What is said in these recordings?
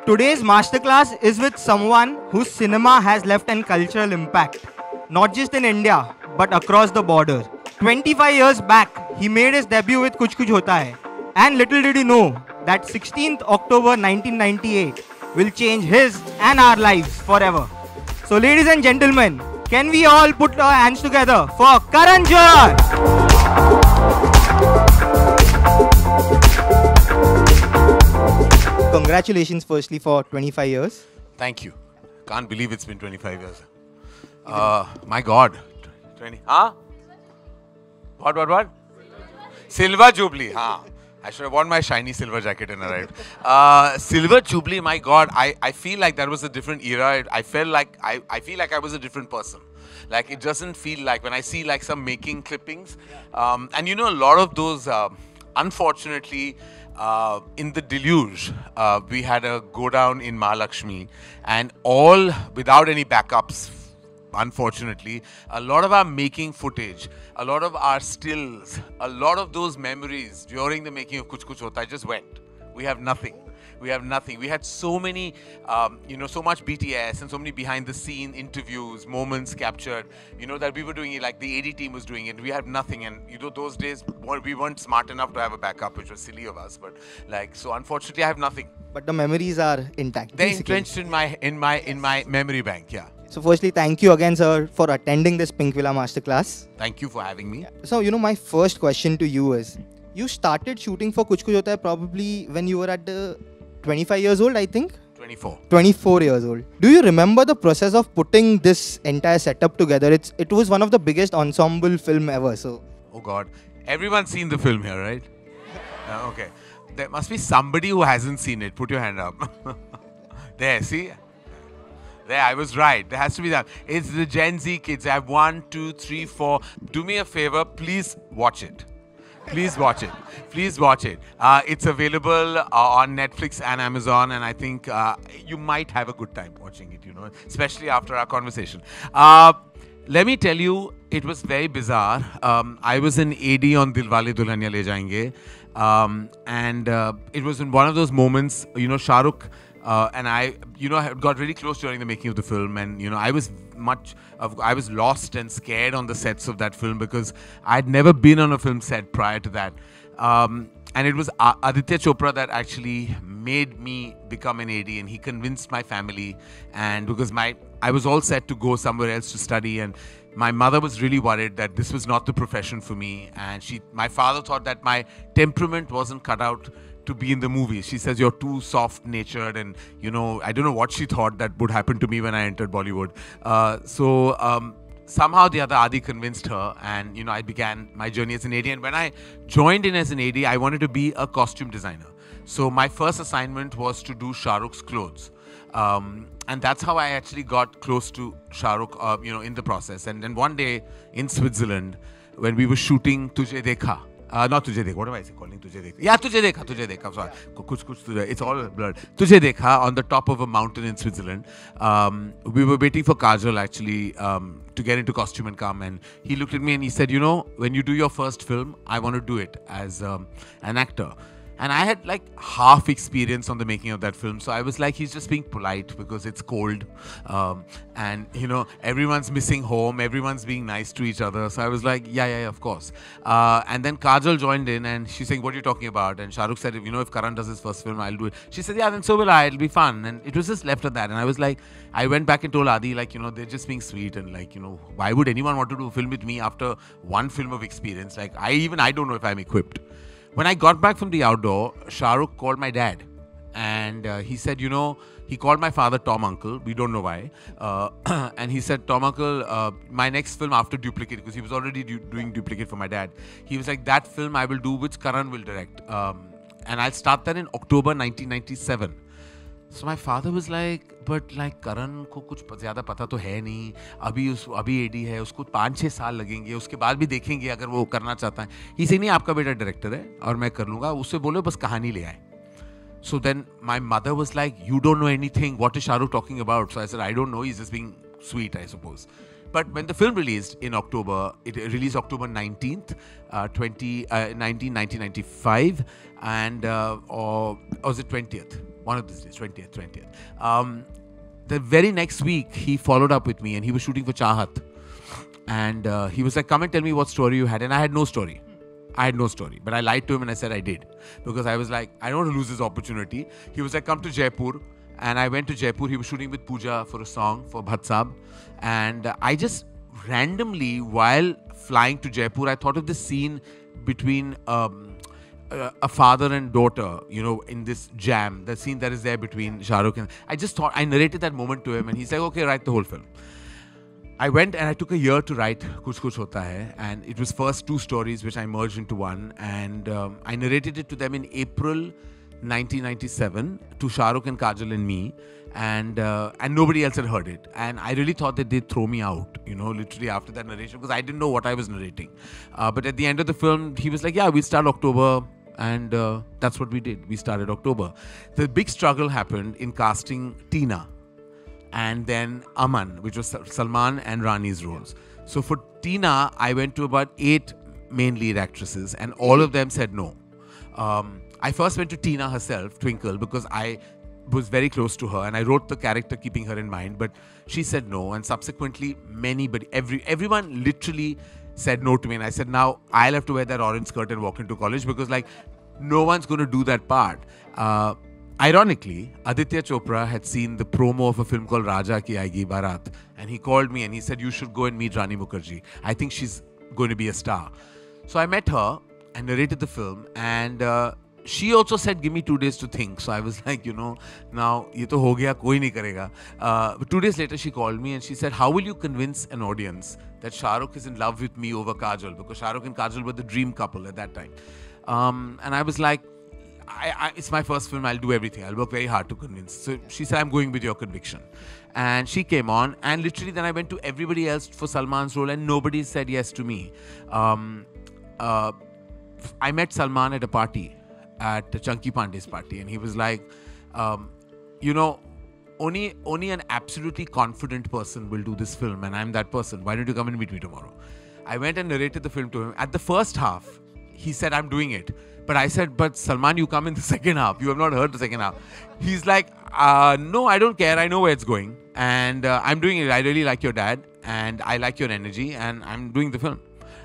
Today's masterclass is with someone whose cinema has left an cultural impact, not just in India, but across the border. 25 years back, he made his debut with Kuch Kuch Hota Hai. And little did he know that 16th October 1998 will change his and our lives forever. So ladies and gentlemen, can we all put our hands together for Karan Johar? Congratulations firstly for 25 years. Thank you. Can't believe it's been 25 years. My God. 20. Huh? What? Silver Jubilee. Huh. I should have worn my shiny silver jacket and arrived. Silver Jubilee, my God. I feel like that was a different era. I feel like I was a different person. Like it doesn't feel like when I see like some making clippings. And you know, a lot of those, unfortunately, in the deluge, we had a go down in Mahalakshmi, and all without any backups. Unfortunately, a lot of our making footage, a lot of our stills, a lot of those memories during the making of Kuch Kuch Hota Hai just went. We have nothing. We have nothing. We had so many, so much BTS and so many behind-the-scene interviews, moments captured, that we were doing it, like the AD team was doing it. We had nothing, and those days we weren't smart enough to have a backup, which was silly of us. But so unfortunately, I have nothing. But the memories are intact. They're entrenched in my memory bank. Yeah. So firstly, thank you again, sir, for attending this Pink Villa Masterclass. Thank you for having me. So, my first question to you is, you started shooting for Kuch Kuch Hota Hai probably when you were at the 25 years old, I think? 24. 24 years old. Do you remember the process of putting this entire setup together? It was one of the biggest ensemble film ever, so... Oh God. Everyone's seen the film here, right? Okay. There must be somebody who hasn't seen it. Put your hand up. There, see? There, I was right. There has to be that. It's the Gen Z kids. I have 1, 2, 3, 4. Do me a favor. Please watch it. Please watch it. Please watch it. It's available on Netflix and Amazon. And I think you might have a good time watching it, especially after our conversation. Let me tell you, it was very bizarre. I was an AD on Dilwale Dulhania Le Jayenge. And it was in one of those moments, Shah Rukh and I, got very close during the making of the film, and I was lost and scared on the sets of that film because I'd never been on a film set prior to that, and it was Aditya Chopra that actually made me become an AD, and he convinced my family, and because I was all set to go somewhere else to study, and my mother was really worried that this was not the profession for me, and my father thought that my temperament wasn't cut out to be in the movie. She says, you're too soft-natured, and I don't know what she thought that would happen to me when I entered Bollywood. Somehow the other Adi convinced her, and I began my journey as an AD. And when I joined in as an AD, I wanted to be a costume designer. So my first assignment was to do Shah Rukh's clothes. And that's how I actually got close to Shah Rukh, in the process. And then one day in Switzerland, when we were shooting Tujhe Dekha, not Tujhe Dekha, what am I calling Tujhe Dekha? Yeah, Tujhe Dekha, sorry. Kuch Kuch Tujhe, it's all blurred. Tujhe Dekha, on the top of a mountain in Switzerland. We were waiting for Kajal actually to get into costume and come, and he looked at me and he said, when you do your first film, I want to do it as an actor. And I had like half experience on the making of that film. So I was like, he's just being polite because it's cold. And, everyone's missing home. Everyone's being nice to each other. So I was like, yeah, of course. And then Kajal joined in and she's saying, what are you talking about? And Shah Rukh said, if Karan does his first film, I'll do it. She said, yeah, then so will I. It'll be fun. And it was just left at that. And I was like, I went back and told Adi, they're just being sweet. And why would anyone want to do a film with me after one film of experience? Like, I don't know if I'm equipped. When I got back from the outdoor, Shah Rukh called my dad, and he said, he called my father Tom Uncle. We don't know why. And he said, Tom Uncle, my next film after Duplicate, because he was already doing Duplicate for my dad. He was like, that film I will do, which Karan will direct. And I'll start that in October 1997. So my father was like, but like Karan को कुछ ज़्यादा पता तो है नहीं, अभी AD है, उसको 5-6 साल लगेंगे, उसके बाद भी देखेंगे अगर वो करना चाहता है. He said नहीं, आपका बेटा डायरेक्टर है और मैं कर लूँगा, उससे बोलो बस कहानी ले आए. So then my mother was like, you don't know anything, what is Shah Rukh talking about? So I said, I don't know, he's just being sweet, I suppose. But when the film released in October, it released October 19th, 1995, and or was it 20th? One of these days, 20th. The very next week, he followed up with me, and he was shooting for Chahat. And he was like, come and tell me what story you had. And I had no story. But I lied to him and I said I did. Because I was like, I don't want to lose this opportunity. He was like, come to Jaipur. And I went to Jaipur. He was shooting with Pooja for a song for Bhatt Saab. And I just randomly, while flying to Jaipur, I thought of this scene between a father and daughter, you know, in this jam. The scene that is there between Shah Rukh and... I just thought, I narrated that moment to him. And he's like, okay, write the whole film. I went and I took a year to write Kuch Kuch Hota Hai, and it was first 2 stories which I merged into one, and I narrated it to them in April 1997 to Shah Rukh and Kajal and me, and nobody else had heard it, and I really thought that they'd throw me out, you know, literally after that narration, because I didn't know what I was narrating. But at the end of the film, he was like, yeah, we'll start October, and that's what we did. We started October. The big struggle happened in casting Tina and then Aman, which was Salman and Rani's roles. So for Tina, I went to about 8 main lead actresses, and all of them said no. I first went to Tina herself, Twinkle, because I was very close to her, and I wrote the character keeping her in mind, but she said no, and subsequently everyone literally said no to me, and I said, now I'll have to wear that orange skirt and walk into college, because like no one's going to do that part. Ironically, Aditya Chopra had seen the promo of a film called Raja Ki Aayegi Bharat, and he called me and he said, you should go and meet Rani Mukherjee. I think she's going to be a star. So I met her and narrated the film, and she also said, give me 2 days to think. So I was like, you know, now ye to ho gaya, koi nahi karega. But 2 days later, she called me and she said, how will you convince an audience that Shah Rukh is in love with me over Kajal? Because Shah Rukh and Kajal were the dream couple at that time. And I was like, it's my first film, I'll do everything. I'll work very hard to convince. So she said, I'm going with your conviction. And she came on, and literally then I went to everybody else for Salman's role, and nobody said yes to me. I met Salman at a party, at Chunky Pandey's party, and he was like, you know, only an absolutely confident person will do this film, and I'm that person. Why don't you come and meet me tomorrow? I went and narrated the film to him. At the first half, he said, I'm doing it. But I said, but Salman, you come in the second half. You have not heard the second half. He's like, no, I don't care. I know where it's going. And I'm doing it. I really like your dad. And I like your energy. And I'm doing the film.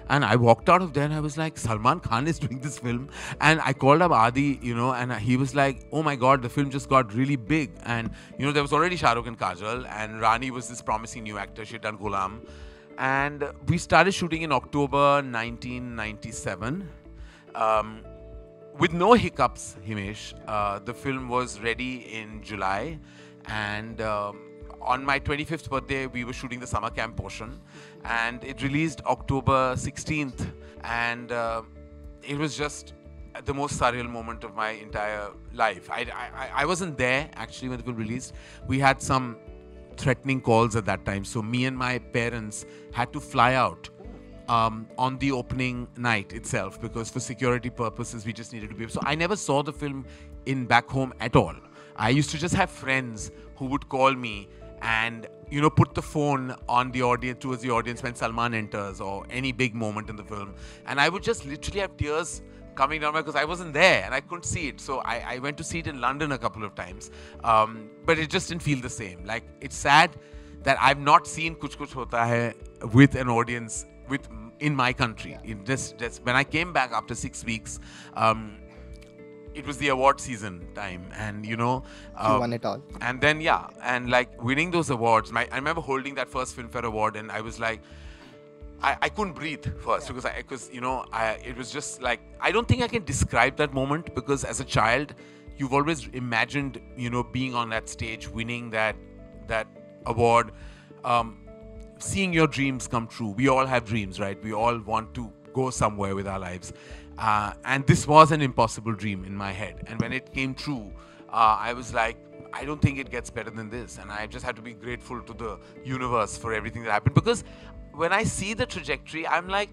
And I walked out of there and I was like, Salman Khan is doing this film. And I called up Adi, you know, and he was like, oh my God, the film just got really big. And, you know, there was already Shah Rukh and Kajal. And Rani was this promising new actor. She had done Ghulam. And we started shooting in October 1997. With no hiccups, Himesh. The film was ready in July, and on my 25th birthday, we were shooting the summer camp portion, and it released October 16th, and it was just the most surreal moment of my entire life. I wasn't there, actually, when the film released. We had some threatening calls at that time, so me and my parents had to fly out on the opening night itself, because for security purposes we just needed to be. So I never saw the film in back home at all. I used to just have friends who would call me and, you know, put the phone on the audience, towards the audience when Salman enters or any big moment in the film, and I would just literally have tears coming down because I wasn't there and I couldn't see it. So I went to see it in London a couple of times, but it just didn't feel the same. Like, it's sad that I've not seen Kuch Kuch Hota Hai with an audience in my country. Just when I came back after 6 weeks, it was the award season time, and you know, you won it all. And then and like winning those awards, I remember holding that first Filmfare award, and I was like, I couldn't breathe first, because you know, it was just like, I don't think I can describe that moment, because as a child, you've always imagined, you know, being on that stage, winning that award. Seeing your dreams come true. We all have dreams, right? We all want to go somewhere with our lives. And this was an impossible dream in my head. And when it came true, I was like, I don't think it gets better than this. And I just had to be grateful to the universe for everything that happened. Because when I see the trajectory, I'm like,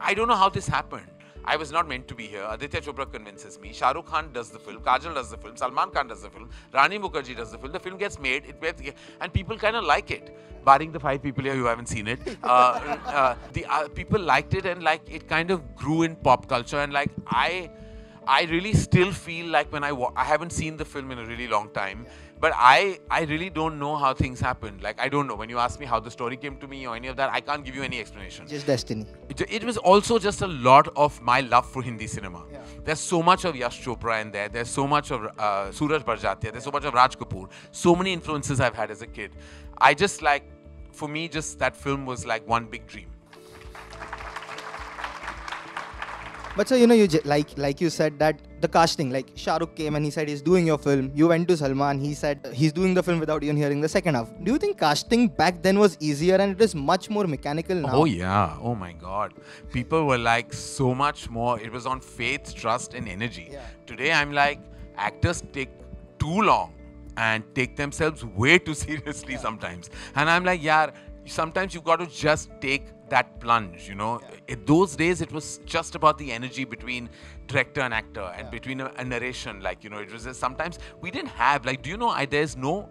I don't know how this happened. I was not meant to be here. Aditya Chopra convinces me. Shah Rukh Khan does the film. Kajal does the film. Salman Khan does the film. Rani Mukherjee does the film. The film gets made. And people kind of like it. Barring the 5 people here who haven't seen it, the people liked it, and like it kind of grew in pop culture. And like I really still feel like when I haven't seen the film in a really long time, but I really don't know how things happened. Like, I don't know. When you ask me how the story came to me or any of that, I can't give you any explanation. Just destiny. It was also just a lot of my love for Hindi cinema. Yeah. There's so much of Yash Chopra in there. There's so much of Suraj Barjatia. There's so much of Raj Kapoor. So many influences I've had as a kid. I just like, for me, just that film was like one big dream. But so, you know, like you said that the casting, like Shah Rukh came and he said he's doing your film. You went to Salman, he said he's doing the film without even hearing the second half. Do you think casting back then was easier and it is much more mechanical now? Oh yeah, oh my God. People were like so much more, it was on faith, trust and energy. Yeah. Today I'm like, actors take too long and take themselves way too seriously sometimes. And I'm like, yeah, sometimes you've got to just take that plunge, you know. In those days, it was just about the energy between director and actor and between a narration. Like, you know, it was just, sometimes we didn't have, like, do you know, there's no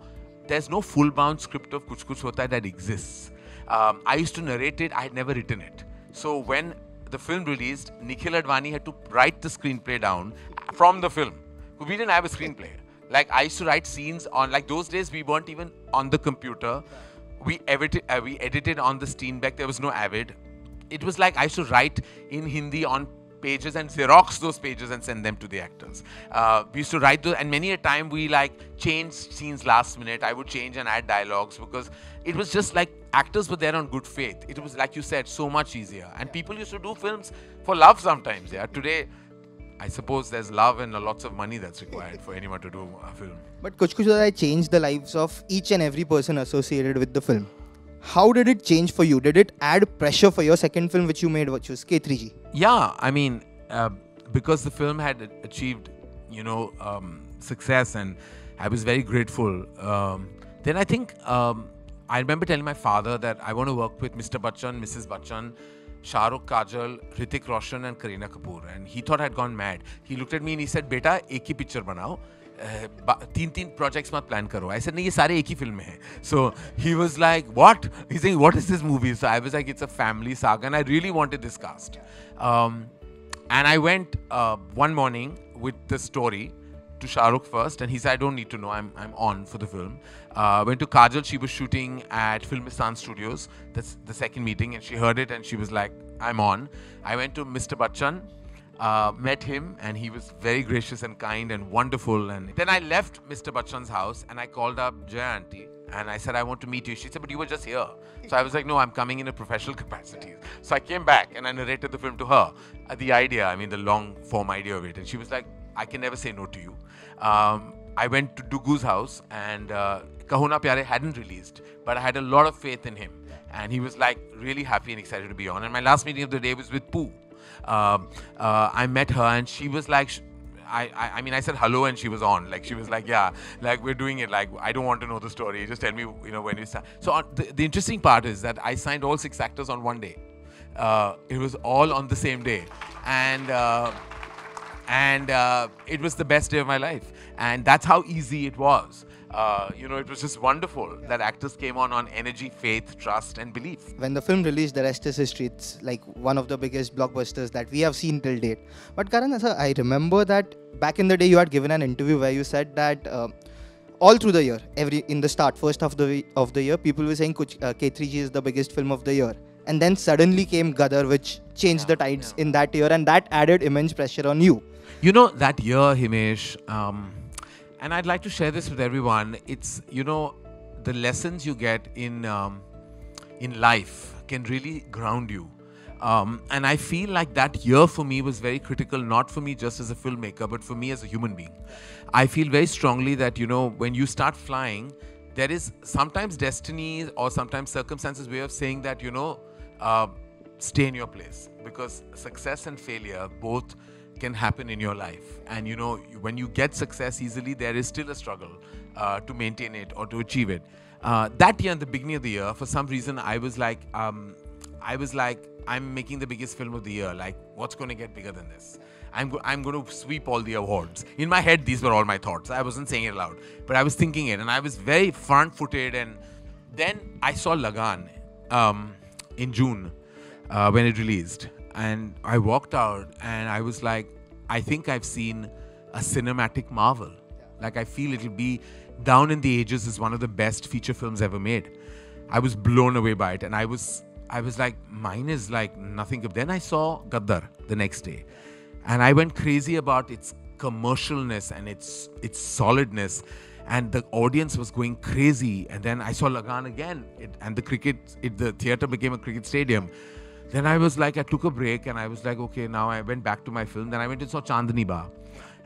full-bound script of Kuch Kuch Hota Hai that exists. I used to narrate it, I had never written it. So when the film released, Nikhil Advani had to write the screenplay down from the film. We didn't have a screenplay. Like, I used to write scenes on, like, those days we weren't even on the computer. We edited on the Steenbeck. There was no Avid. It was like I used to write in Hindi on pages and Xerox those pages and send them to the actors. We used to write those, and many a time we like changed scenes last minute. I would change and add dialogues because it was just like actors were there on good faith. It was, like you said, so much easier. And people used to do films for love sometimes. Yeah, today, I suppose there's love and lots of money that's required for anyone to do a film. But Kuch Kuch Hota Hai changed the lives of each and every person associated with the film. How did it change for you? Did it add pressure for your second film which you made, which was K3G? Yeah, I mean, because the film had achieved, you know, success, and I was very grateful. Then I think, I remember telling my father that I want to work with Mr. Bachchan, Mrs. Bachchan, Shah Rukh, Kajal, Hrithik Roshan and Kareena Kapoor. And he thought I'd gone mad. He looked at me and he said, "Beta, ek hi picture banao. 3 projects mat plan karo." I said, "Nahi, ye sare ek hi film mein hai." So he was like, "What?" He's saying, "What is this movie?" So I was like, "It's a family saga." And I really wanted this cast. And I went one morning with the story to Shah Rukh first, and he said, "I don't need to know, I'm on for the film." Went to Kajal, she was shooting at Filmistan Studios. That's the second meeting, and she heard it and she was like, "I'm on." I went to Mr. Bachchan, met him, and he was very gracious and kind and wonderful. And then I left Mr. Bachchan's house and I called up Jaya Auntie and I said, "I want to meet you." She said, "But you were just here." So I was like, "No, I'm coming in a professional capacity." So I came back and I narrated the film to her. The idea, I mean, the long form idea of it. And she was like, "I can never say no to you." I went to Dugu's house, and Kaho Na Pyare hadn't released, but I had a lot of faith in him. And he was like really happy and excited to be on. And my last meeting of the day was with Pooh. I met her and she was like, I mean, I said hello and she was on. Like, she was like, "Yeah, like we're doing it. Like, I don't want to know the story. Just tell me, you know, when you start." So the interesting part is that I signed all 6 actors on one day. It was all on the same day. And it was the best day of my life. And that's how easy it was. You know, it was just wonderful that actors came on energy, faith, trust and belief. When the film released, the rest is history. It's like one of the biggest blockbusters that we have seen till date. But Karan, sir, I remember that back in the day you had given an interview where you said that all through the year, in the start, first half of the year, people were saying K3G is the biggest film of the year. And then suddenly came Gadar, which changed the tides in that year, and that added immense pressure on you. You know, that year, Himesh, and I'd like to share this with everyone. It's, you know, the lessons you get in life can really ground you. And I feel like that year for me was very critical, not for me just as a filmmaker, but for me as a human being. I feel very strongly that, you know, when you start flying, there is sometimes destiny or sometimes circumstances way of saying that, you know, stay in your place. Because success and failure both can happen in your life, and you know, when you get success easily, there is still a struggle to maintain it or to achieve it. That year, in the beginning of the year, for some reason I was like, I was like, I'm making the biggest film of the year. Like, what's going to get bigger than this? I'm going to sweep all the awards. In my head, these were all my thoughts. I wasn't saying it aloud, but I was thinking it, and I was very front-footed. And then I saw Lagan in June when it released, and I walked out, and I was like, I think I've seen a cinematic marvel. Like, I feel it'll be Down in the Ages is one of the best feature films ever made. I was blown away by it, and I was like, mine is like nothing. Then I saw Gaddar the next day, and I went crazy about its commercialness and its solidness, and the audience was going crazy. And then I saw Lagan again, and the theater became a cricket stadium. Then I was like, I took a break, and I was like, okay, now I went back to my film. Then I went and saw Chandni Ba,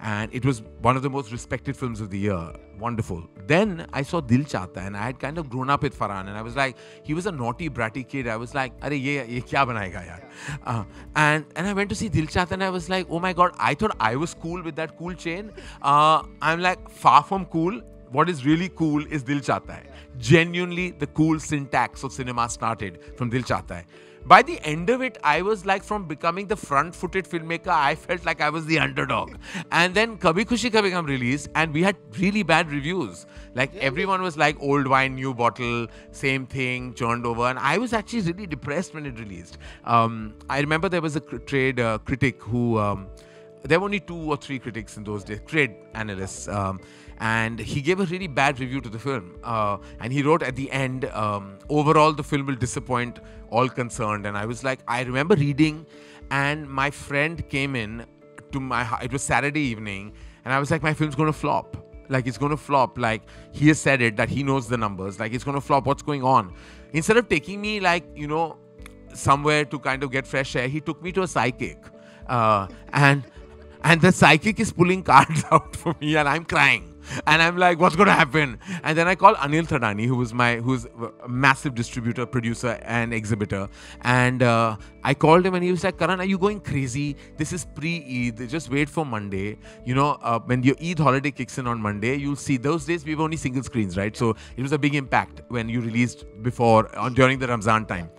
and it was one of the most respected films of the year. Wonderful. Then I saw Dil Chahta, and I had kind of grown up with Farhan, and I was like, he was a naughty, bratty kid. I was like, "Arey, ye kya banayega yaar?" And I went to see Dil Chahta, and I was like, oh my God, I thought I was cool with that cool chain. I'm like, far from cool. What is really cool is Dil Chahta Hai. Genuinely, the cool syntax of cinema started from Dil Chahta Hai. By the end of it, I was like, from becoming the front-footed filmmaker, I felt like I was the underdog. And then Kabhi Khushi Kabhie Gham released, and we had really bad reviews. Like, everyone was like, old wine, new bottle, same thing, churned over. And I was actually really depressed when it released. I remember there was a trade critic who... there were only 2 or 3 critics in those days, trade analysts. And he gave a really bad review to the film. And he wrote at the end, overall, the film will disappoint all concerned. And I was like, I remember reading, and my friend came in to it was Saturday evening, and I was like, my film's going to flop. Like, it's going to flop. Like, he has said it, that he knows the numbers. Like, it's going to flop. What's going on? Instead of taking me, like, somewhere to kind of get fresh air, he took me to a psychic. And the psychic is pulling cards out for me, and I'm crying. And I'm like, what's going to happen? And then I call Anil Thadani, who's a massive distributor, producer, and exhibitor. And I called him, and he was like, Karan, are you going crazy? This is pre-Eid. Just wait for Monday. When your Eid holiday kicks in on Monday, you'll see. Those days, we were only single screens, right? So it was a big impact when you released during the Ramzan time.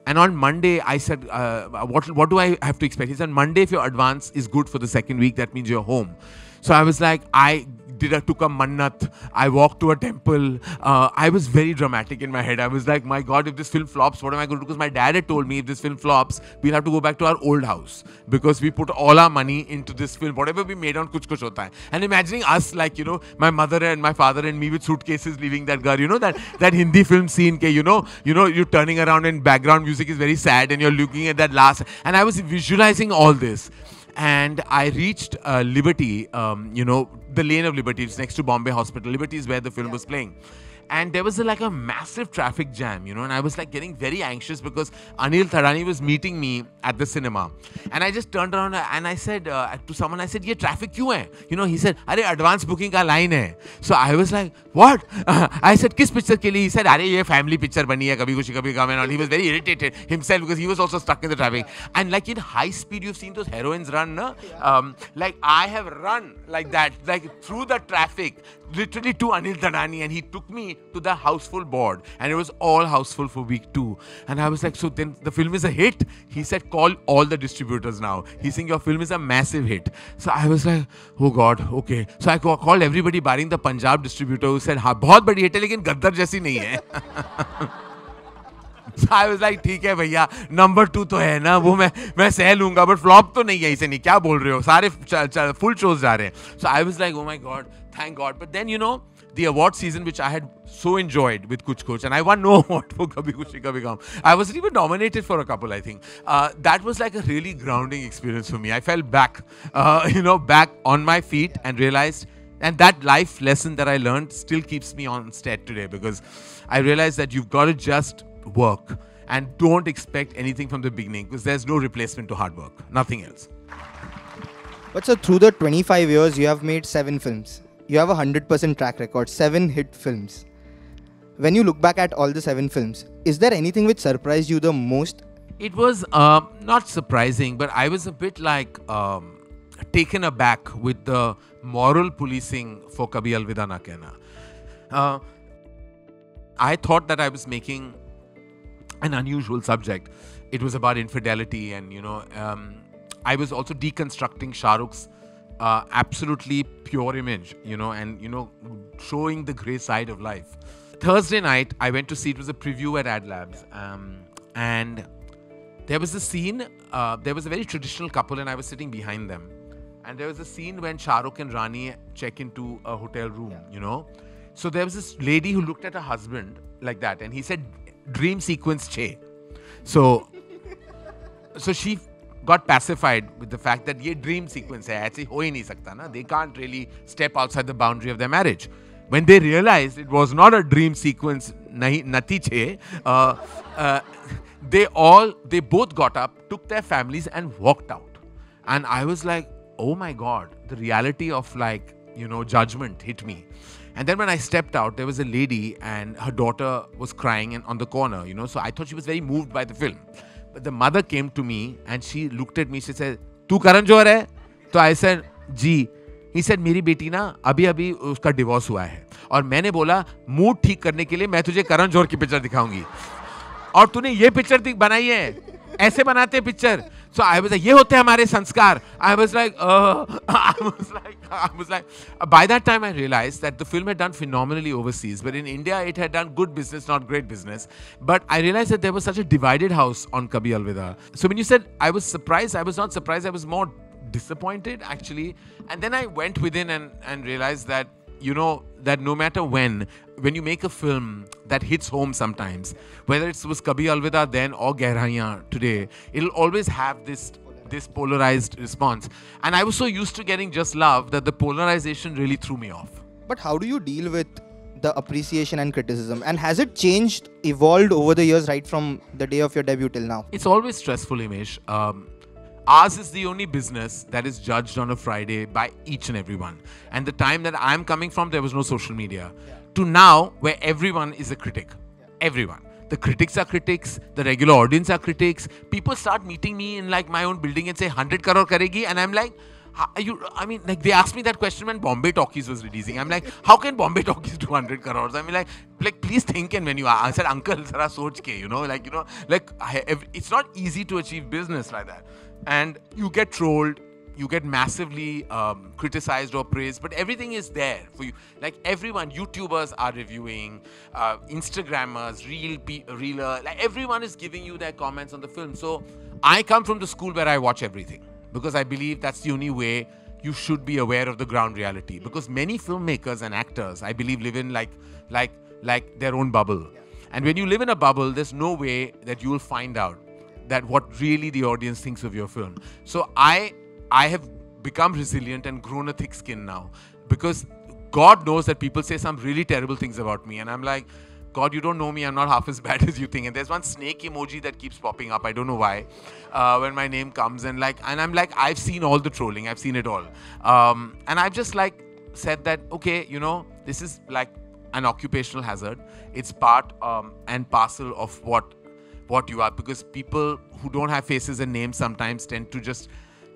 And on Monday, I said, what do I have to expect? He said, Monday, if your advance is good for the second week, that means you're home. So I was like, took a mannat. I walked to a temple. I was very dramatic in my head. I was like, my God, if this film flops, what am I going to do? Because my dad had told me, if this film flops, we'll have to go back to our old house. Because we put all our money into this film, whatever we made on Kuch Kuch Hota Hai. And imagining us, like, my mother and my father and me with suitcases leaving that ghar, that Hindi film scene, you're turning around and background music is very sad and you're looking at that last. And I was visualizing all this. And I reached Liberty, the lane of Liberty. It's next to Bombay Hospital. Liberty is where the film was playing. And there was a massive traffic jam, and I was like getting very anxious because Anil Thadani was meeting me at the cinema. And I just turned around and I said to someone, I said, "Ye traffic kyun hai?" He said, "Arey, advance booking ka line hai." So I was like, what? I said, "Kis picture ke liye?" He said, "Arey, ye family picture bani hai, Kabhi Khushi Kabhie Gham." And he was very irritated himself because he was also stuck in the traffic. And like in high speed, you've seen those heroines run, no? Like I have run like that, like through the traffic, literally to Anil Thadani, and he took me to the houseful board, and it was all houseful for week 2. And I was like, so then the film is a hit? He said, call all the distributors now. He's saying your film is a massive hit. So I was like, oh God, okay. So I called everybody barring the Punjab distributor, who said, हाँ बहुत बड़ी hit है लेकिन गद्दर जैसी नहीं है. So I was like, ठीक है भैया, number 2 तो है ना, वो मैं सह लूंगा, but flop तो नहीं है, इसे नहीं, क्या बोल रहे हो, सारे full shows जा रहे हैं. So I was like, oh my God, thank God. But then, the award season, which I had so enjoyed with Kuch Kuch, and I won no award for Kabhi Khushi Kabhie Gham. I was even nominated for a couple, I think. That was like a really grounding experience for me. I fell back, back on my feet and realized, and that life lesson that I learned still keeps me on stead today, because I realized that you've got to just work and don't expect anything from the beginning, because there's no replacement to hard work, nothing else. But so through the 25 years, you have made 7 films. You have a 100% track record, 7 hit films. When you look back at all the 7 films, is there anything which surprised you the most? It was not surprising, but I was a bit like taken aback with the moral policing for Kabhi Alvida Na Kehna. I thought that I was making an unusual subject. It was about infidelity, and I was also deconstructing Shah Rukh's absolutely pure image, and showing the grey side of life. Thursday night, I went to see, it was a preview at Ad Labs, and there was a scene. There was a very traditional couple, and I was sitting behind them. And there was a scene when Shah Rukh and Rani check into a hotel room, So there was this lady who looked at her husband like that, and he said, "Dream sequence che." So she got pacified with the fact that ye dream sequence hai, aise ho hi nahi sakta na. They can't really step outside the boundary of their marriage. When they realized it was not a dream sequence, nati che, they both got up, took their families and walked out. And I was like, oh my God, the reality of judgment hit me. And then when I stepped out, there was a lady and her daughter was crying on the corner, So I thought she was very moved by the film. But the mother came to me and she looked at me. She said, "Tu Karan Johar hai?" So I said, "Ji." He said, "मेरी बेटी ना अभी उसका divorce हुआ है और मैंने बोला मूड ठीक करने के लिए मैं तुझे करण जौहर की पिक्चर दिखाऊंगी और तूने ये पिक्चर बनाई है, ऐसे बनाते picture." So I was like, ये होते हैं हमारे संस्कार. I was like, by that time I realized that the film had done phenomenally overseas, but in India it had done good business, not great business. But I realized that there was such a divided house on Kabhi Alvida. So when you said I was surprised, I was not surprised. I was more disappointed actually. And then I went within and realized that that no matter when you make a film that hits home sometimes, whether it was Kabhi Alvida then or Gehraiyan today, it'll always have this polarized response. And I was so used to getting just love that the polarization really threw me off. But how do you deal with the appreciation and criticism? And has it changed, evolved over the years, right from the day of your debut till now? It's always stressful, Imesh. Ours is the only business that is judged on a Friday by each and everyone. And the time that I'm coming from, there was no social media. To now, where everyone is a critic. Everyone. The critics are critics. The regular audience are critics. People start meeting me in my own building and say, 100 crore karegi? And I'm like, they asked me that question when Bombay Talkies was releasing. I'm like, how can Bombay Talkies do 100 crores? I mean, like please think, and when you I said, uncle, zara soch ke, it's not easy to achieve business like that. And you get trolled, you get massively criticized or praised, but everything is there for you. Like everyone, YouTubers are reviewing, Instagrammers, Reeler, everyone is giving you their comments on the film. So I come from the school where I watch everything, because I believe that's the only way you should be aware of the ground reality. Because many filmmakers and actors, I believe, live in like their own bubble. And when you live in a bubble, there's no way that you will find out that what really the audience thinks of your film. So I have become resilient and grown a thick skin now, because God knows that people say some really terrible things about me, and I'm like, God, you don't know me, I'm not half as bad as you think. And there's one snake emoji that keeps popping up, I don't know why, when my name comes, and I'm like, I've seen all the trolling, I've seen it all. And I've just said that, okay, this is like an occupational hazard. It's part and parcel of what you are, because people who don't have faces and names sometimes tend to just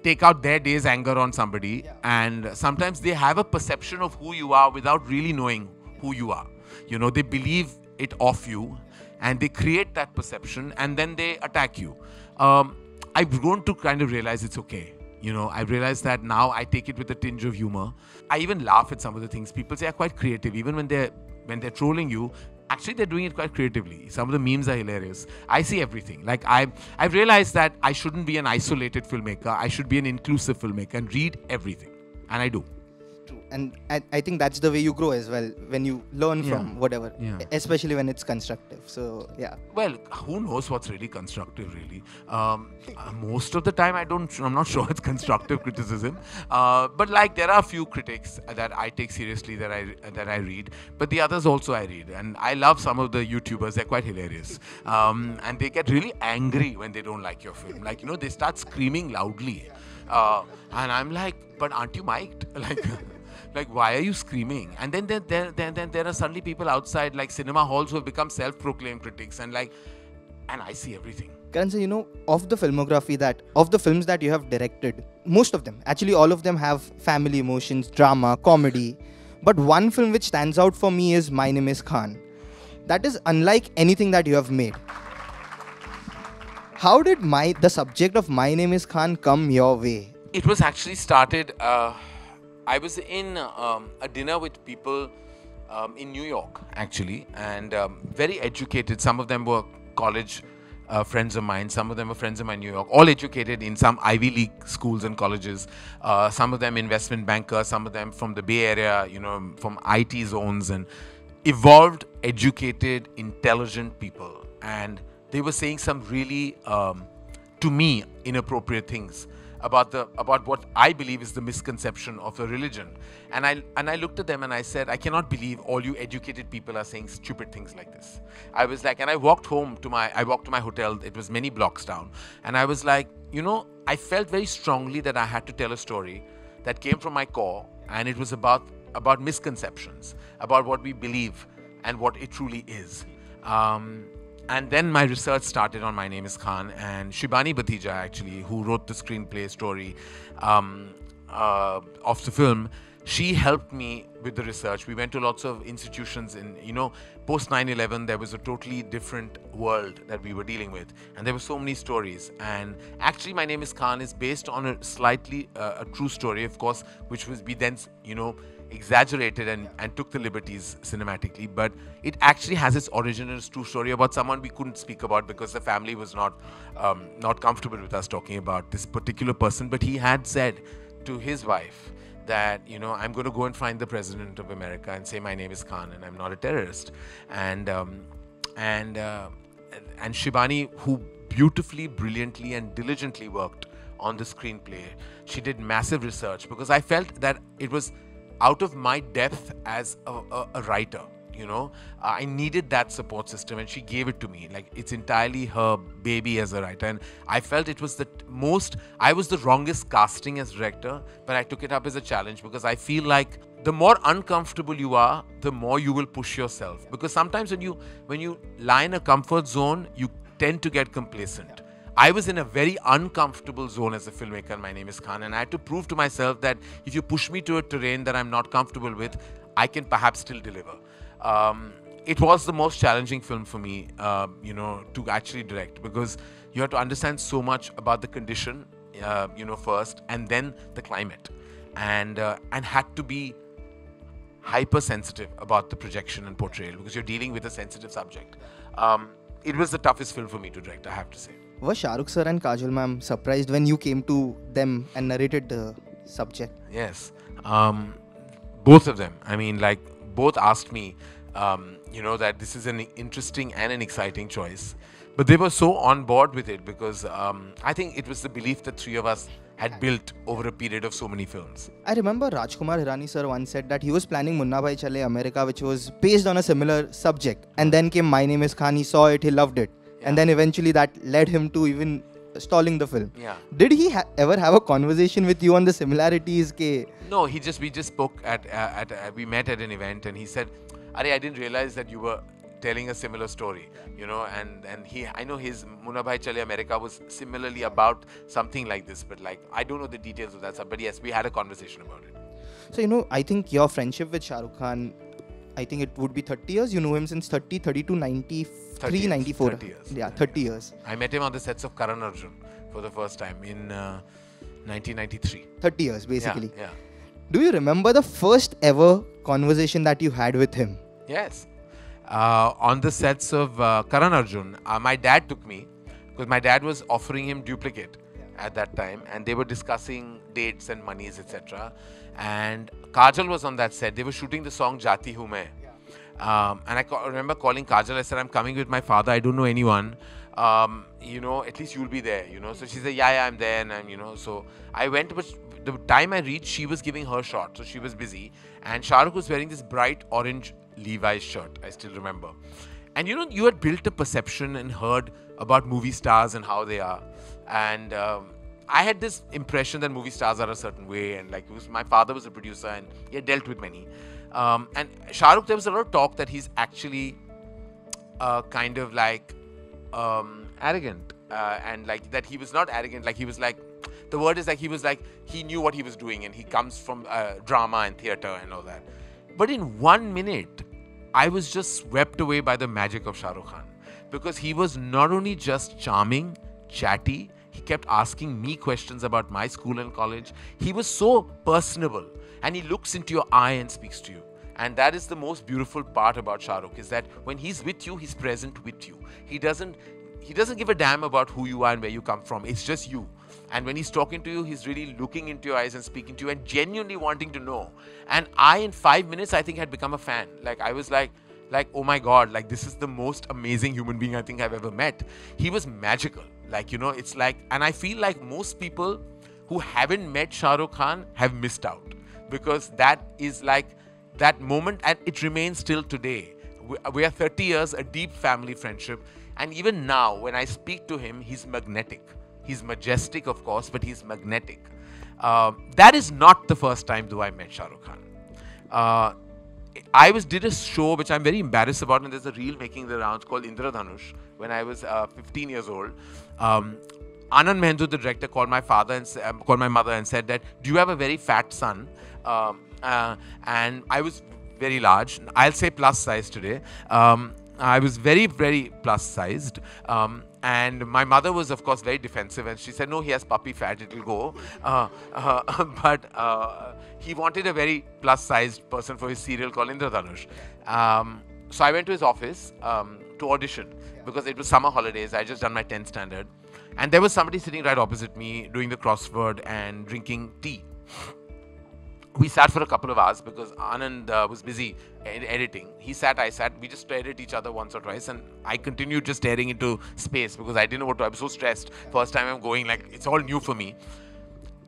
take out their day's anger on somebody, and sometimes they have a perception of who you are without really knowing who you are. They believe it of you, and they create that perception, and then they attack you. I've grown to kind of realize it's okay. I realized that now I take it with a tinge of humor. I even laugh at some of the things people say are quite creative, even when they're trolling you. Actually, they're doing it quite creatively. Some of the memes are hilarious. I see everything. I've realized that I shouldn't be an isolated filmmaker. I should be an inclusive filmmaker and read everything. And I do. True. And I think that's the way you grow as well, when you learn from whatever, especially when it's constructive. So, yeah. Well, who knows what's really constructive, really. Most of the time, I'm not sure it's constructive criticism. But there are a few critics that I take seriously that I read. But the others also I read. And I love some of the YouTubers. They're quite hilarious. And they get really angry when they don't like your film. They start screaming loudly. And I'm like, but aren't you mic'd? Why are you screaming? And then there are suddenly people outside, cinema halls, who have become self-proclaimed critics, and I see everything. Karan sir, of the filmography of the films that you have directed, most of them, actually all of them, have family emotions, drama, comedy. But one film which stands out for me is My Name is Khan. That is unlike anything that you have made. How did the subject of My Name Is Khan come your way? It was actually started. I was in a dinner with people in New York, actually, and very educated. Some of them were college friends of mine. Some of them were friends of mine in New York, all educated in some Ivy League schools and colleges. Some of them investment bankers, some of them from the Bay Area, from IT zones, and evolved, educated, intelligent people. And they were saying some really, to me, inappropriate things about what I believe is the misconception of a religion. And I looked at them and I said, I cannot believe all you educated people are saying stupid things like this. I was like, and I walked to my hotel. It was many blocks down. And I was like, I felt very strongly that I had to tell a story that came from my core, and it was about misconceptions, about what we believe and what it truly is. And then my research started on My Name Is Khan, and Shibani Batija, actually, who wrote the screenplay story of the film, she helped me with the research. We went to lots of institutions in, post 9/11, there was a totally different world that we were dealing with. And there were so many stories. And actually, My Name Is Khan is based on a slightly, a true story, of course, which was, we then, exaggerated and took the liberties cinematically, but it actually has its origin in a true story about someone we couldn't speak about because the family was not comfortable with us talking about this particular person. But he had said to his wife that, I'm going to go and find the president of America and say my name is Khan and I'm not a terrorist. And Shibani, who beautifully, brilliantly and diligently worked on the screenplay, she did massive research because I felt that it was out of my depth as a writer. I needed that support system, and she gave it to me. Like, it's entirely her baby as a writer, and I felt it was I was the wrongest casting as director, but I took it up as a challenge because I feel like the more uncomfortable you are, the more you will push yourself. Because sometimes when you lie in a comfort zone, you tend to get complacent. I was in a very uncomfortable zone as a filmmaker, My Name Is Khan, and I had to prove to myself that if you push me to a terrain that I'm not comfortable with, I can perhaps still deliver. It was the most challenging film for me, to actually direct, because you have to understand so much about the condition, first, and then the climate, and had to be hypersensitive about the projection and portrayal because you're dealing with a sensitive subject. It was the toughest film for me to direct, I have to say. Was Shah Rukh sir and Kajol ma'am surprised when you came to them and narrated the subject? Yes. Both of them. I mean, both asked me, that this is an interesting and an exciting choice. But they were so on board with it because I think it was the belief that three of us had built over a period of so many films. I remember Rajkumar Hirani sir once said that he was planning Munna Bhai Chale America, which was based on a similar subject. And then came My Name Is Khan, he saw it, he loved it. Yeah. And then eventually that led him to even stalling the film. Yeah. Did he ever have a conversation with you on the similarities? No, we just spoke we met at an event and he said, Arey, I didn't realize that you were telling a similar story, and I know his Munna Bhai Chale America was similarly about something like this, but I don't know the details of that stuff, but yes, we had a conversation about it. So, I think your friendship with Shah Rukh Khan, I think it would be 30 years. You know him since 32, 93, 94. 30 years. Yeah, 30 years. I met him on the sets of Karan Johar for the first time in 1993. 30 years, basically. Yeah. Do you remember the first ever conversation that you had with him? Yes. On the sets of Karan Johar, my dad took me because my dad was offering him duplicate at that time, and they were discussing dates and monies, etc. And Kajal was on that set. They were shooting the song Jati Hu Main. And I remember calling Kajal. I said, I'm coming with my father. I don't know anyone. At least you'll be there, So she said, yeah, I'm there. And so I went, but the time I reached, she was giving her shot. So she was busy. And Shah Rukh was wearing this bright orange Levi's shirt. I still remember. And you had built a perception and heard about movie stars and how they are. And I had this impression that movie stars are a certain way. And my father was a producer and he had dealt with many. And Shah Rukh, there was a lot of talk that he's actually kind of arrogant. And that he was not arrogant. He was the word is he knew what he was doing and he comes from drama and theatre and all that. But in 1 minute, I was just swept away by the magic of Shah Rukh Khan. Because he was not only just charming, chatty. He kept asking me questions about my school and college. He was so personable, and he looks into your eye and speaks to you. And that is the most beautiful part about Shah Rukh, is that when he's with you, he's present with you. He doesn't give a damn about who you are and where you come from. It's just you. And when he's talking to you, he's really looking into your eyes and speaking to you and genuinely wanting to know. And in 5 minutes, I think had become a fan. Like, I was like, oh my God, like, this is the most amazing human being I think I've ever met. He was magical. Like, it's like, and I feel like most people who haven't met Shah Rukh Khan have missed out, because that is like that moment, and it remains till today. We are 30 years, a deep family friendship. And even now, when I speak to him, he's magnetic. He's majestic, of course, but he's magnetic. That is not the first time, though, I met Shah Rukh Khan. I did a show which I'm very embarrassed about, and there's a reel making the rounds called Indradhanush when I was 15 years old. Anand Mehendu, the director, called my mother and said that, do you have a very fat son? And I was very large. I'll say plus size today. I was very, very plus sized. And my mother was, of course, very defensive, and she said, no, he has puppy fat, it will go. But he wanted a very plus sized person for his serial called Indradhanush. So I went to his office to audition, because it was summer holidays. I just done my 10th standard. And there was somebody sitting right opposite me doing the crossword and drinking tea. We sat for a couple of hours because Anand was busy editing. He sat, I sat. We just stared at each other once or twice, and I continued just staring into space because I didn't know what to. I was so stressed. First time I'm going, like, it's all new for me.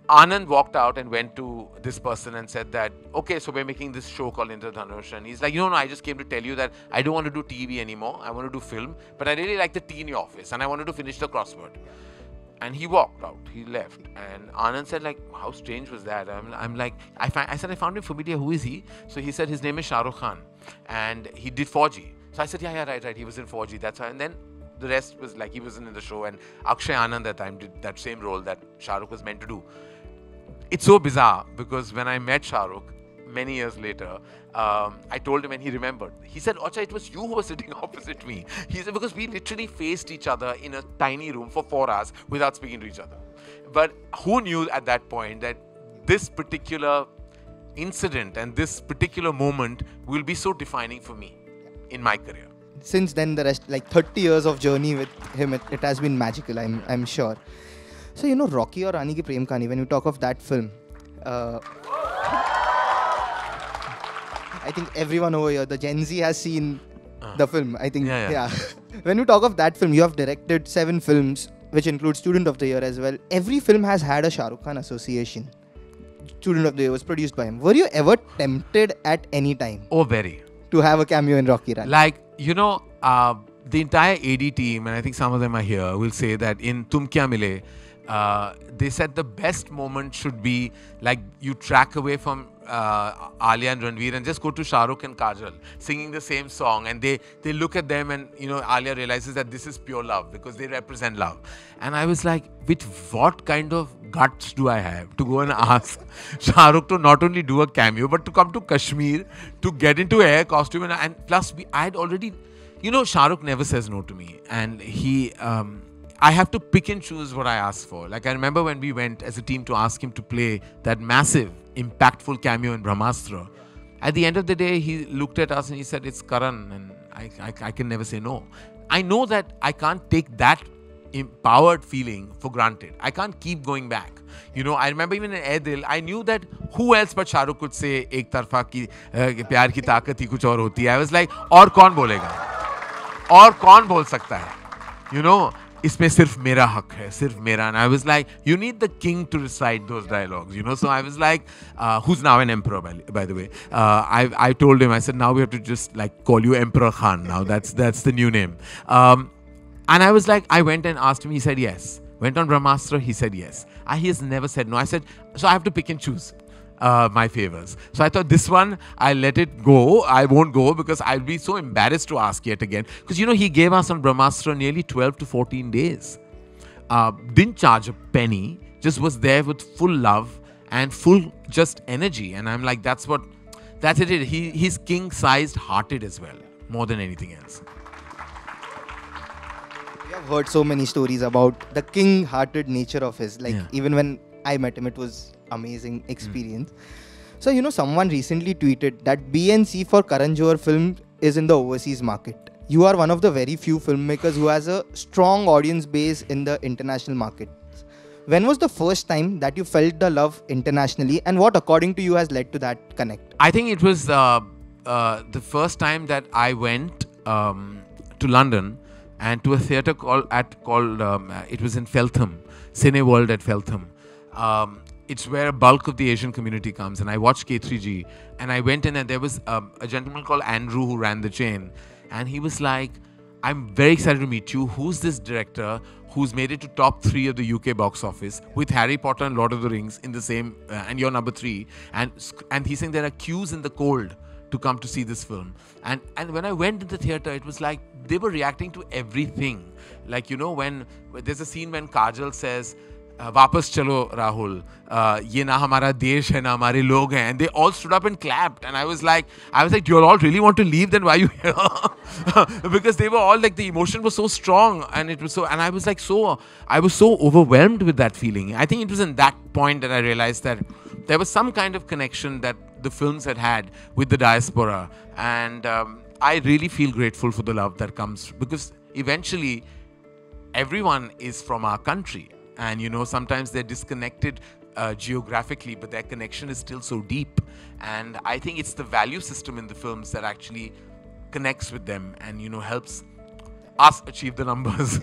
Anand walked out and went to this person and said that, okay, so we're making this show called Indradhanush. And he's like, no, I just came to tell you that I don't want to do TV anymore. I want to do film. But I really like the tea in your office, and I wanted to finish the crossword. And he walked out. He left. And Anand said, like, how strange was that? I'm like, I said, I found him familiar. Who is he? So he said, his name is Shah Rukh Khan. And he did 4G. So I said, yeah, right. He was in 4G. That's why. And then the rest was like, he wasn't in the show. And Akshay Anand at that time did that same role that Shah Rukh was meant to do. It's so bizarre, because when I met Shah Rukh many years later, I told him, and he remembered. He said, Ocha, it was you who was sitting opposite me. He said, because we literally faced each other in a tiny room for 4 hours without speaking to each other. But who knew at that point that this particular incident and this particular moment will be so defining for me in my career. Since then, the rest, like 30 years of journey with him, it has been magical, I'm sure. So, Rocky or Rani Ki Prem Kahani, when you talk of that film, I think everyone over here, the Gen Z, has seen the film. I think, yeah. When you talk of that film, you have directed 7 films, which include Student of the Year as well. Every film has had a Shah Rukh Khan association. Student of the Year was produced by him. Were you ever tempted at any time? Oh, very. To have a cameo in Rocky Rani? Like, the entire AD team, and I think some of them are here, will say that in Tum Kya Mile, they said the best moment should be like you track away from Alia and Ranveer and just go to Shah Rukh and Kajal singing the same song, and they look at them, and Alia realizes that this is pure love because they represent love. And I was like, with what kind of guts do I have to go and ask Shah Rukh to not only do a cameo but to come to Kashmir to get into a hair costume, and plus I had already, Shah Rukh never says no to me, and he I have to pick and choose what I ask for. Like, I remember when we went as a team to ask him to play that massive, impactful cameo in Brahmastra. At the end of the day, he looked at us and he said, it's Karan, and I can never say no. I know that I can't take that empowered feeling for granted. I can't keep going back. I remember even in Ae Dil, I knew that who else but Shah Rukh could say, Ek tarfa ki pyar ki taakat hi kuch aur hoti hai. I was like, aur kaun bolega? Aur kaun bol sakta hai? Isme sirf mera haq hai, sirf mera. And I was like, you need the king to recite those dialogues, So I was like, who's now an emperor, by the way. I told him, I said, now we have to just like call you Emperor Khan now. That's the new name. And I was like, I went and asked him, he said yes. Went on Brahmastra, he said yes. He has never said no. I said, so I have to pick and choose my favors. So I thought, this one, I'll let it go. I won't go because I'll be so embarrassed to ask yet again. Because, he gave us on Brahmastra nearly 12 to 14 days. Didn't charge a penny, just was there with full love and full just energy. And I'm like, that's it. He's king-sized hearted as well, more than anything else. We are I've heard so many stories about the king-hearted nature of his. Like even when I met him, it was amazing experience. So someone recently tweeted that B&C for Karan Johar film is in the overseas market. You are one of the very few filmmakers who has a strong audience base in the international market. When was the first time that you felt the love internationally, and what, according to you, has led to that connect? I think it was the first time that I went to London and to a theatre called it was in Feltham, Cine World at Feltham. It's where a bulk of the Asian community comes, and I watched K3G, and I went in, and there was a gentleman called Andrew who ran the chain, and he was like, "I'm very excited to meet you. Who's this director who's made it to top 3 of the UK box office with Harry Potter and Lord of the Rings in the same, and you're number 3. And he's saying there are queues in the cold to come to see this film." And when I went into the theatre, it was like they were reacting to everything. Like, when there's a scene when Kajal says, "Vapas chalo Rahul, ye na hamara desh hai na hamare log hain," and they all stood up and clapped, and I was like, "Do you all really want to leave? Then why are you here?" Because they were all like, the emotion was so strong, and it was so, and I was like, I was so overwhelmed with that feeling. I think it was in that point that I realized that there was some kind of connection that the films had with the diaspora, and I really feel grateful for the love that comes, because eventually everyone is from our country. And sometimes they're disconnected geographically, but their connection is still so deep. And I think it's the value system in the films that actually connects with them and helps us achieve the numbers.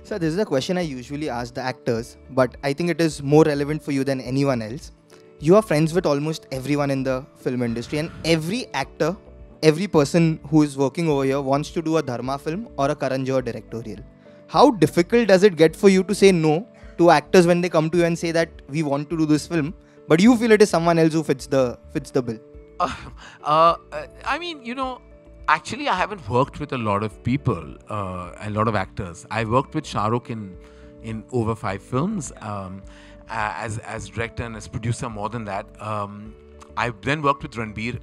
So this is a question I usually ask the actors, but I think it is more relevant for you than anyone else. You are friends with almost everyone in the film industry, and every actor, every person who is working over here wants to do a Dharma film or a Karan Johar directorial. How difficult does it get for you to say no to actors when they come to you and say that we want to do this film, but you feel it is someone else who fits the bill? I mean, actually I haven't worked with a lot of people, a lot of actors. I worked with Shah Rukh in over 5 films as director and as producer, more than that. I then worked with Ranbir.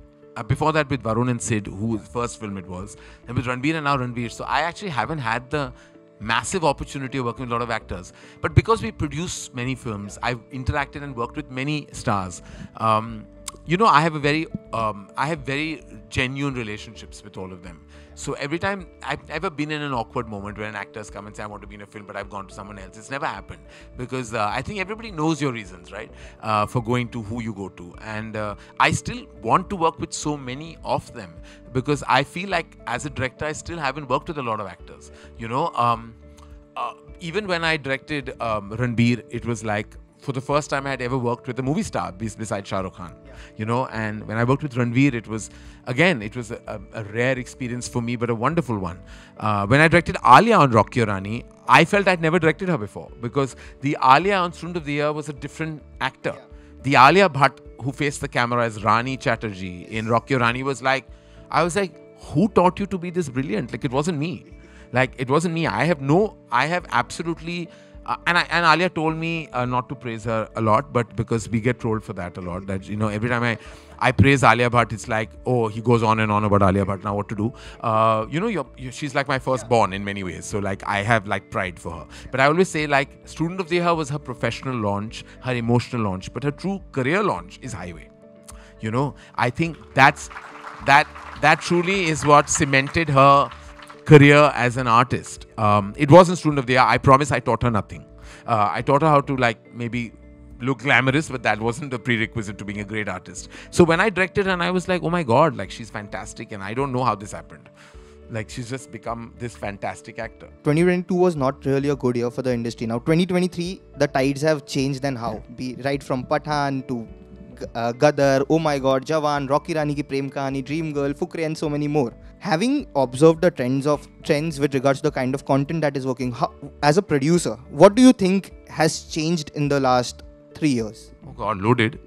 Before that with Varun and Sid, whose first film it was. And with Ranbir and now Ranveer. So I actually haven't had the massive opportunity of working with a lot of actors. But because we produce many films, I've interacted and worked with many stars. I have very genuine relationships with all of them. So every time, I've never been in an awkward moment where an actor's come and say, "I want to be in a film, but I've gone to someone else." It's never happened, because I think everybody knows your reasons, right? For going to who you go to. And I still want to work with so many of them, because I feel like as a director, I still haven't worked with a lot of actors. Even when I directed Ranbir, it was like, for the first time I had ever worked with a movie star besides Shah Rukh Khan. And when I worked with Ranveer, it was a rare experience for me, but a wonderful one. When I directed Alia on Rocky Aur Rani, I felt I'd never directed her before, because the Alia on Student of the Year was a different actor. The Alia Bhatt who faced the camera as Rani Chatterjee in Rocky Aur Rani I was like, who taught you to be this brilliant? Like, it wasn't me. I have absolutely... and Alia told me not to praise her a lot, but because we get trolled for that a lot. That every time I praise Alia Bhatt, it's like, oh, he goes on and on about Alia Bhatt. Now what to do? She's like my firstborn in many ways. So like I have like pride for her. But I always say like Student of the Year was her professional launch, her emotional launch, but her true career launch is Highway. I think that truly is what cemented her career as an artist. It wasn't Student of the Year. I promise I taught her nothing. I taught her how to like maybe look glamorous, but that wasn't the prerequisite to being a great artist. So when I directed her, and I was like, oh my God, like she's fantastic, and I don't know how this happened. Like she's just become this fantastic actor. 2022 was not really a good year for the industry. Now 2023, the tides have changed, and how? Right from Pathan to Gadar, oh my God, Jawan, Rocky Rani Ki Prem Kahani, Dream Girl, Fukre, and so many more. Having observed the trends with regards to the kind of content that is working, as a producer, what do you think has changed in the last 3 years? Oh God, loaded.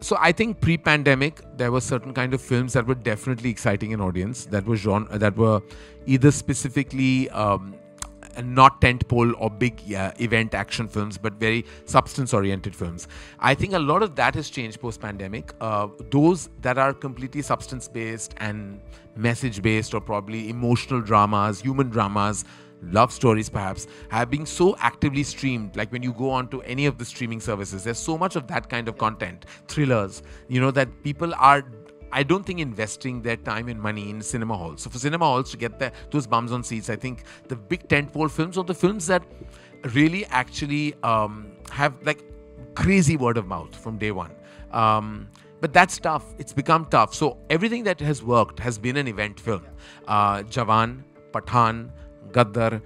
So I think pre-pandemic, there were certain kind of films that were definitely exciting an audience, that were either specifically not tentpole or big event action films, but very substance-oriented films. I think a lot of that has changed post-pandemic. Those that are completely substance-based and message-based, or probably emotional dramas, human dramas, love stories perhaps, have been so actively streamed. Like when you go on to any of the streaming services, there's so much of that kind of content, thrillers, that people are, I don't think, investing their time and money in cinema halls. So for cinema halls to get those bums on seats, I think the big tentpole films or the films that really actually have like crazy word of mouth from day one. But that's tough. It's become tough. So everything that has worked has been an event film. Jawan, Pathan, Gaddar,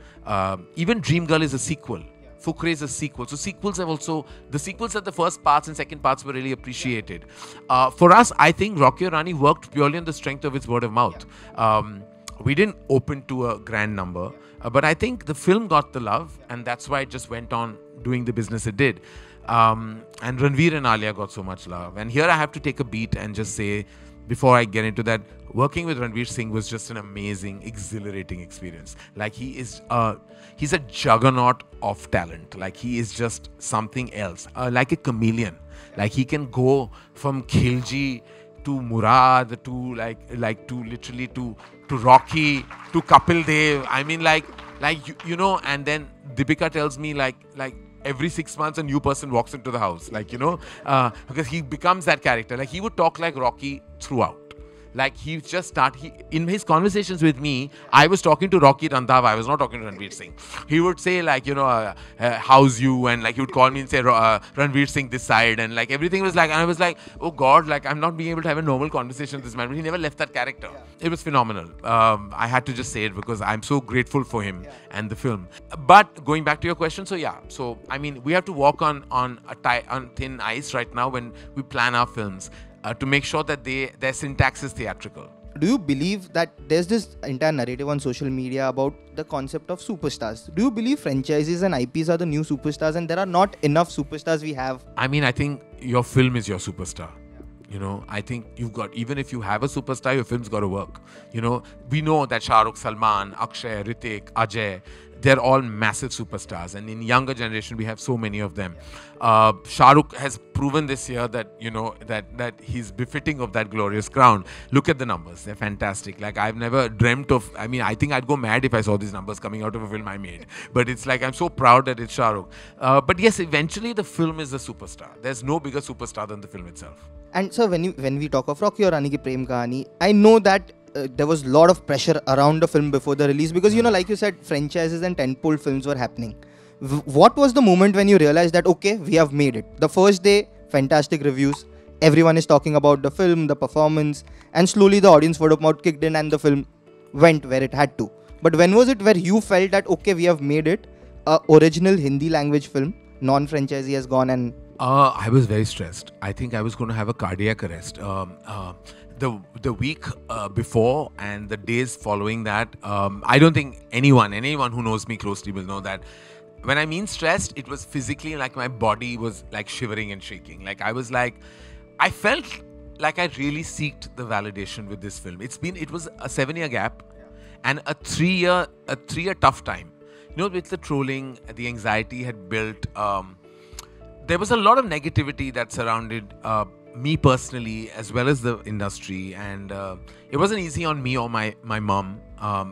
even Dream Girl is a sequel. Fukre is a sequel. So sequels have also, the sequels of the first parts and second parts were really appreciated. For us, I think Rocky Aur Rani worked purely on the strength of its word of mouth. We didn't open to a grand number, but I think the film got the love, and that's why it just went on doing the business it did. And Ranveer and Alia got so much love. And here I have to take a beat and just say, before I get into that, working with Ranveer Singh was just an amazing, exhilarating experience. Like he's a juggernaut of talent. Like he is just something else, like a chameleon. Like he can go from Khilji to Murad to like to literally to Rocky to Kapil Dev. I mean and then Deepika tells me like every 6 months a new person walks into the house, because he becomes that character. Like he would talk like Rocky throughout. Like he just in his conversations with me, I was talking to Rocky Randhawa. I was not talking to Ranveer Singh. He would say how's you? And like he would call me and say, Ranveer Singh this side. And like everything was like, and I was like, oh God, like I'm not being able to have a normal conversation with this man. But he never left that character. It was phenomenal. I had to just say it because I'm so grateful for him and the film. But going back to your question, so I mean, we have to walk on thin ice right now when we plan our films. To make sure that their syntax is theatrical. Do you believe that there's this entire narrative on social media about the concept of superstars? Do you believe franchises and IPs are the new superstars and there are not enough superstars we have? I mean, I think your film is your superstar. I think even if you have a superstar, your film's got to work. We know that Shah Rukh, Salman, Akshay, Hrithik, Ajay, they're all massive superstars, and in younger generation we have so many of them. Shah Rukh has proven this year that that he's befitting of that glorious crown. Look at the numbers; they're fantastic. Like I've never dreamt of. I mean, I think I'd go mad if I saw these numbers coming out of a film I made. But it's like I'm so proud that it's Shah Rukh. But yes, eventually the film is the superstar. There's no bigger superstar than the film itself. And so when we talk of Rocky Aur Rani ki Prem Kahani, I know that there was a lot of pressure around the film before the release because like you said, franchises and tentpole films were happening. What was the moment when you realized that okay, we have made it? The first day, fantastic reviews, everyone is talking about the film, the performance, and slowly the audience word of mouth kicked in and the film went where it had to. But when was it where you felt that okay, we have made it? A original Hindi language film, non-franchisee has gone and... I was very stressed. I think I was going to have a cardiac arrest. The week before and the days following that, I don't think anyone who knows me closely will know that when I mean stressed, it was physically like my body was like shivering and shaking. Like I felt like I really seeked the validation with this film. It was a 7-year gap and a 3-year tough time. With the trolling, the anxiety had built. There was a lot of negativity that surrounded me personally as well as the industry, and it wasn't easy on me or my mom.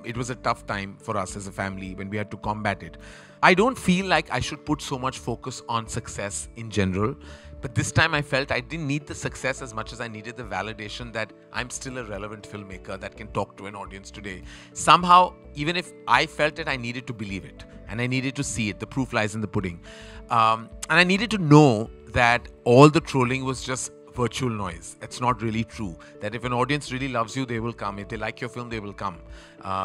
It was a tough time for us as a family when we had to combat it. I don't feel like I should put so much focus on success in general, but this time I felt I didn't need the success as much as I needed the validation that I'm still a relevant filmmaker that can talk to an audience today. Somehow, even if I felt it, I needed to believe it and I needed to see it. The proof lies in the pudding. And I needed to know that all the trolling was just virtual noise. It's not really true. That if an audience really loves you, they will come. If they like your film, they will come.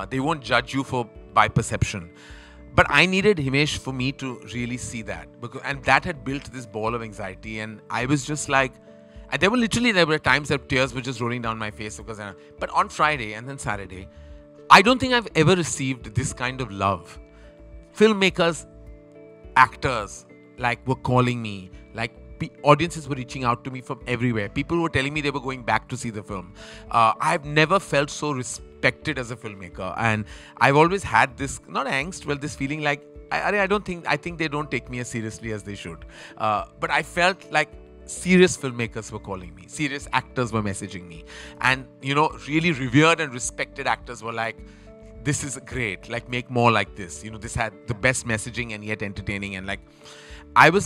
They won't judge you by perception. But I needed Himesh for me to really see that. And that had built this ball of anxiety. And I was just like, there were times that tears were just rolling down my face. But on Friday and then Saturday, I don't think I've ever received this kind of love. Filmmakers, actors, were calling me. Audiences were reaching out to me from everywhere. People were telling me they were going back to see the film. I've never felt so respected as a filmmaker. And I've always had this, not angst, this feeling like, I think they don't take me as seriously as they should. But I felt like serious filmmakers were calling me. Serious actors were messaging me. And, really revered and respected actors were like, this is great, like make more like this. You know, this had the best messaging and yet entertaining. And like,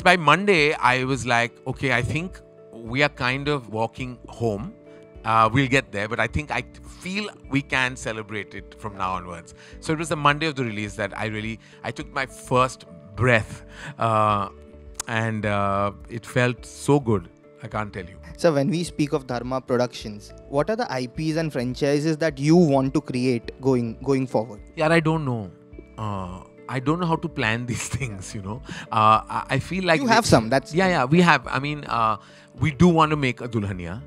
by Monday, I was like, okay, I think we are kind of walking home. We'll get there, but I think I feel we can celebrate it from now onwards. So it was the Monday of the release that I took my first breath, and it felt so good. I can't tell you. So when we speak of Dharma Productions, what are the IPs and franchises that you want to create going forward? Yeah, I don't know. I don't know how to plan these things, you know. I feel like... You have some, that's... Yeah, we have. I mean, we do want to make a Dulhania.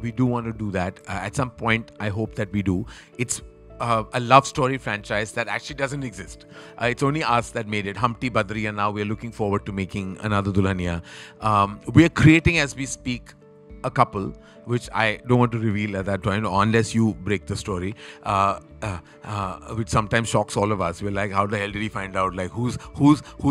We do want to do that. At some point, I hope that we do. It's a love story franchise that actually doesn't exist. It's only us that made it. Humpty Badri, and now we're looking forward to making another Dulhania. We're creating, as we speak, a couple, which I don't want to reveal at that point unless you break the story, which sometimes shocks all of us. We're like, how the hell did he find out? Like, who's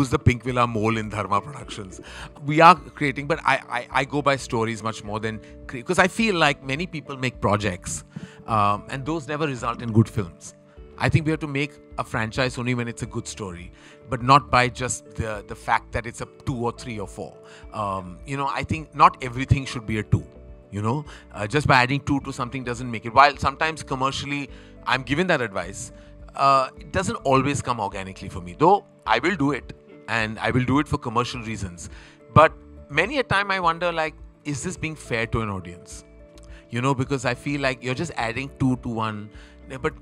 the Pink Villa mole in Dharma Productions? We are creating, but I go by stories much more than because I feel like many people make projects, and those never result in good films. I think we have to make a franchise only when it's a good story, but not by just the fact that it's a 2 or 3 or 4. You know, I think not everything should be a 2. You know, just by adding 2 to something doesn't make it. While sometimes commercially, I'm given that advice, it doesn't always come organically for me. Though I will do it, and I will do it for commercial reasons. But many a time I wonder, like, is this being fair to an audience? You know, because I feel like you're just adding 2 to 1, but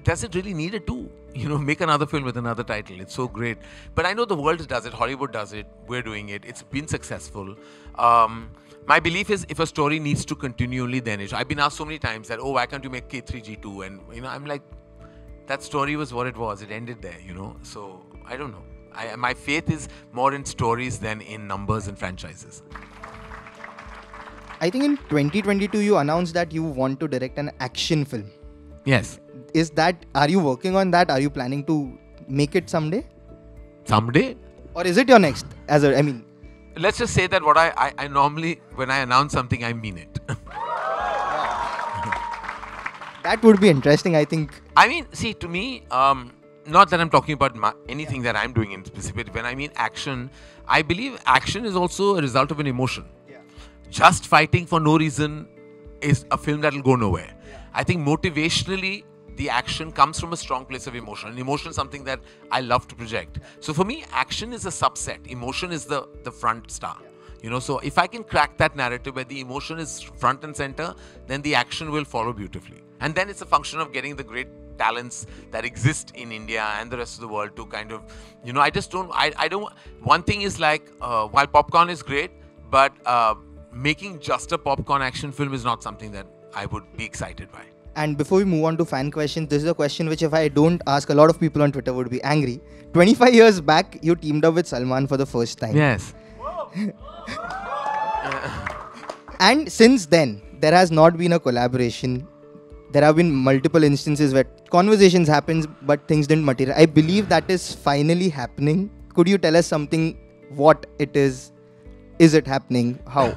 does it really need a 2? You know, make another film with another title. It's so great. But I know the world does it. Hollywood does it. We're doing it. It's been successful. My belief is if a story needs to continue, only then it. I've been asked so many times that, oh, why can't you make K3G2? And, you know, I'm like, that story was what it was. It ended there, you know. So, I don't know. My faith is more in stories than in numbers and franchises. I think in 2022, you announced that you want to direct an action film. Yes. Are you working on that? Are you planning to make it someday? Someday? Or is it your next? Let's just say that what I normally, when I announce something, I mean it. That would be interesting, I think. I mean, see, to me, not that I'm talking about anything that I'm doing in specific. When I mean action, I believe action is also a result of an emotion. Yeah. Just fighting for no reason is a film that will go nowhere. Yeah. I think motivationally, the action comes from a strong place of emotion. And emotion is something that I love to project. So for me, action is a subset. Emotion is the front star. You know, so if I can crack that narrative where the emotion is front and center, then the action will follow beautifully. And then it's a function of getting the great talents that exist in India and the rest of the world to kind of, you know, I don't, one thing is like, while popcorn is great, but making just a popcorn action film is not something that I would be excited by. And before we move on to fan questions, this is a question which if I don't ask, a lot of people on Twitter would be angry. 25 years back, you teamed up with Salman for the first time. Yes. And since then, there has not been a collaboration. There have been multiple instances where conversations happened, but things didn't materialize. I believe that is finally happening. Could you tell us something, what it is? Is it happening? How?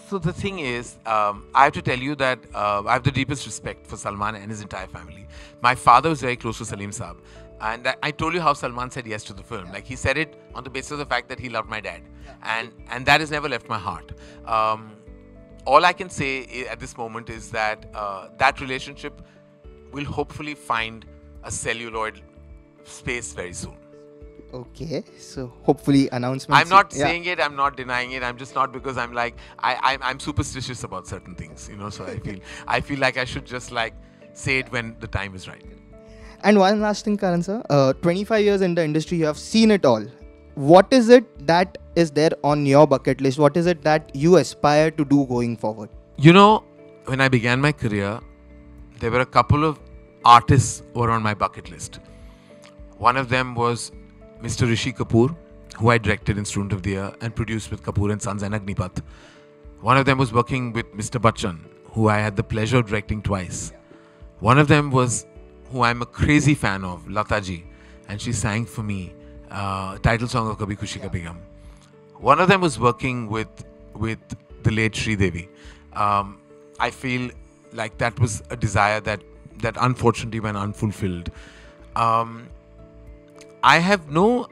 So the thing is, I have to tell you that I have the deepest respect for Salman and his entire family. My father was very close to Salim Saab. And I told you how Salman said yes to the film. Like, he said it on the basis of the fact that he loved my dad. And that has never left my heart. All I can say at this moment is that that relationship will hopefully find a celluloid space very soon. Okay, so hopefully announcements. I'm not saying it, I'm not denying it. I'm just not, because I'm like, I'm superstitious about certain things, you know. So I feel like I should just like say it when the time is right. And one last thing, Karan sir, 25 years in the industry, you have seen it all. What is it that is there on your bucket list? What is it that you aspire to do going forward? You know, when I began my career, there were a couple of artists who were on my bucket list. One of them was Mr. Rishi Kapoor, who I directed in Student of the Year and produced with Kapoor and Sons and Agnipath. One of them was working with Mr. Bachchan, who I had the pleasure of directing twice. One of them was who I'm a crazy fan of, Lata ji, and she sang for me title song of Kabhi Khushi Kabhi Gham. One of them was working with the late Sri Devi. I feel like that was a desire that that unfortunately went unfulfilled. I have no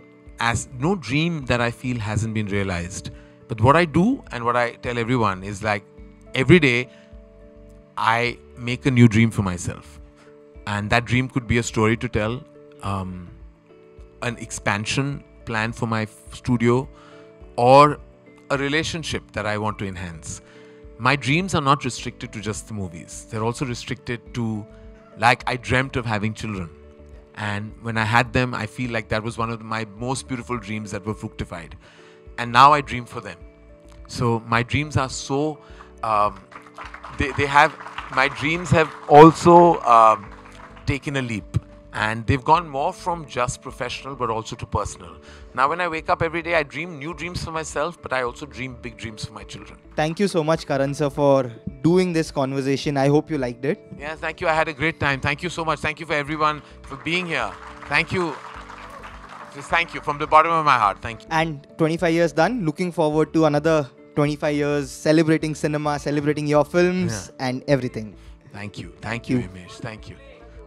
dream that I feel hasn't been realized. But what I do and what I tell everyone is like every day I make a new dream for myself. And that dream could be a story to tell, an expansion plan for my studio, or a relationship that I want to enhance. My dreams are not restricted to just the movies. They're also restricted to, like, I dreamt of having children. And when I had them, I feel like that was one of my most beautiful dreams that were fructified. And now I dream for them. So my dreams are so, my dreams have also taken a leap. And they've gone more from just professional, but also to personal. Now, when I wake up every day, I dream new dreams for myself, but I also dream big dreams for my children. Thank you so much, Karan sir, for doing this conversation. I hope you liked it. Yeah, thank you. I had a great time. Thank you so much. Thank you for everyone for being here. Thank you. Just thank you from the bottom of my heart. Thank you. And 25 years done. Looking forward to another 25 years celebrating cinema, celebrating your films and everything. Thank you. Thank you, Himesh. Thank you.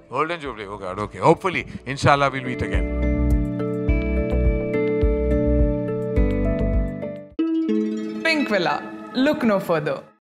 Golden Jubilee. Oh God. Okay. Hopefully, inshallah, we'll meet again. Pink Villa. Look no further.